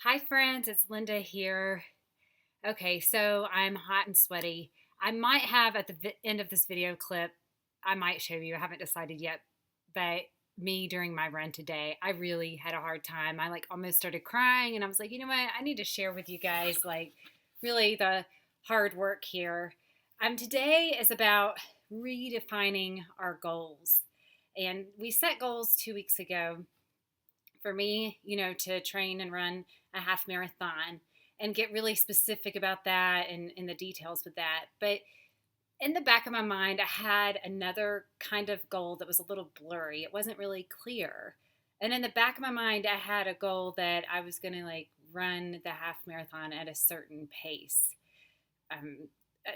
Hi friends, it's Linda here. Okay, so I'm hot and sweaty. I might have at the end of this video clip, I might show you, I haven't decided yet, but me during my run today, I really had a hard time. I like almost started crying and I was like, you know what, I need to share with you guys like really the hard work here. Today is about redefining our goals. And we set goals 2 weeks ago for me, to train and run a half marathon and get really specific about that and the details with that. But in the back of my mind, I had another kind of goal that was a little blurry. It wasn't really clear. And in the back of my mind, I had a goal that I was going to like run the half marathon at a certain pace. Um,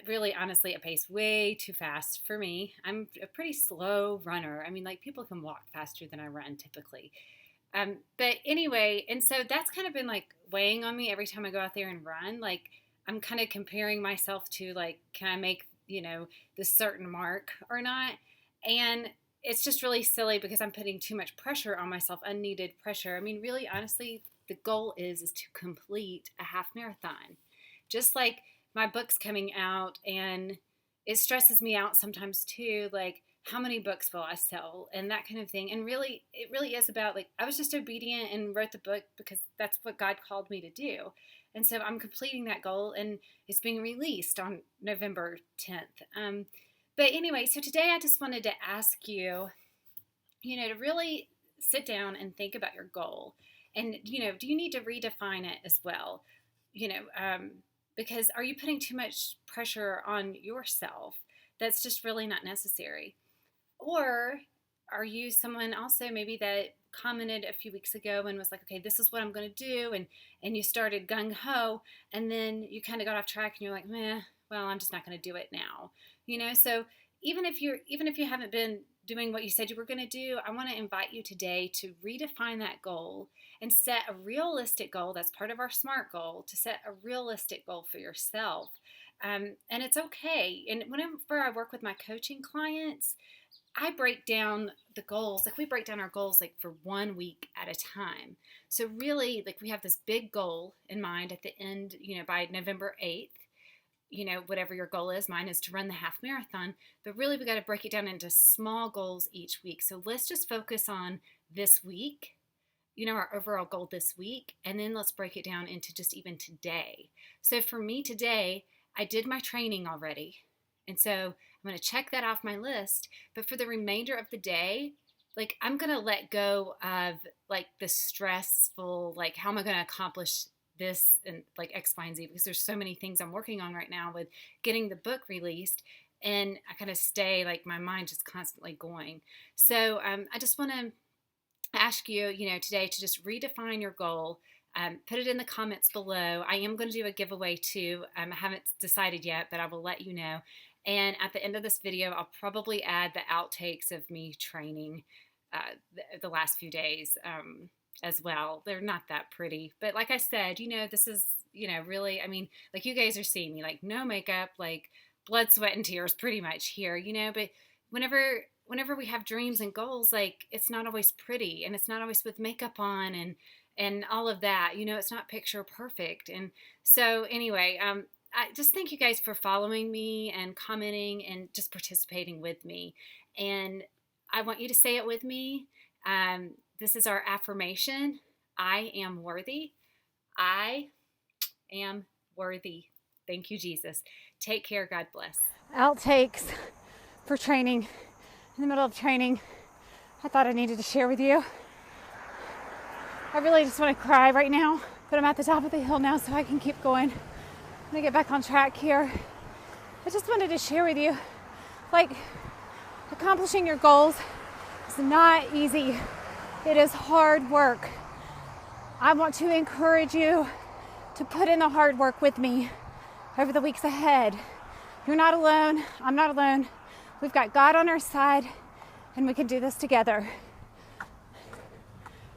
Really, honestly, a pace way too fast for me. I'm a pretty slow runner. I mean, like people can walk faster than I run typically. But anyway, and so that's kind of been like weighing on me every time I go out there and run. Like I'm kind of comparing myself to like, can I make, this certain mark or not? And it's just really silly because I'm putting too much pressure on myself, unneeded pressure. I mean, really, honestly, the goal is to complete a half marathon. Just like my book's coming out and it stresses me out sometimes too. Like, how many books will I sell and that kind of thing. And really, it really is about like, I was just obedient and wrote the book because that's what God called me to do. And so I'm completing that goal and it's being released on November 10th. But anyway, so today I just wanted to ask you, to really sit down and think about your goal. And, do you need to redefine it as well? You know, um, because are you putting too much pressure on yourself that's just really not necessary? Or are you someone also maybe that commented a few weeks ago and was like, okay, this is what I'm going to do, and you started gung ho, and then you kind of got off track, and you're like, meh, well, I'm just not going to do it now, So even if you haven't been doing what you said you were going to do, I want to invite you today to redefine that goal and set a realistic goal. That's part of our SMART goal, to set a realistic goal for yourself. And it's okay. And whenever I work with my coaching clients, I break down the goals, like we break down our goals like for 1 week at a time. So really, like we have this big goal in mind at the end, by November 8th, whatever your goal is. Mine is to run the half marathon, but really we got to break it down into small goals each week. So let's just focus on this week, our overall goal this week, and then let's break it down into just even today. So for me today, I did my training already. And so I'm going to check that off my list. But for the remainder of the day, like I'm going to let go of like the stressful, like how am I going to accomplish this and like X, Y, and Z, because there's so many things I'm working on right now with getting the book released. And I kind of stay like my mind just constantly going. So I just want to ask you, today to just redefine your goal. Put it in the comments below. I am going to do a giveaway too. I haven't decided yet, but I will let you know. And at the end of this video, I'll probably add the outtakes of me training the last few days as well. They're not that pretty. But like I said, this is, really, I mean, like you guys are seeing me, like no makeup, like blood, sweat, and tears pretty much here, But whenever we have dreams and goals, like it's not always pretty and it's not always with makeup on and all of that, it's not picture perfect. And so anyway, I just thank you guys for following me and commenting and just participating with me. And I want you to say it with me. This is our affirmation. I am worthy. I am worthy. Thank you, Jesus. Take care. God bless. Outtakes for training. In the middle of training, I thought I needed to share with you. I really just want to cry right now, but I'm at the top of the hill now, so I can keep going. I'm gonna get back on track here. I just wanted to share with you, like, accomplishing your goals is not easy. It is hard work. I want to encourage you to put in the hard work with me over the weeks ahead. You're not alone. I'm not alone. We've got God on our side, and we can do this together.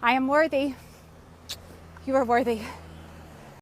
I am worthy. You are worthy.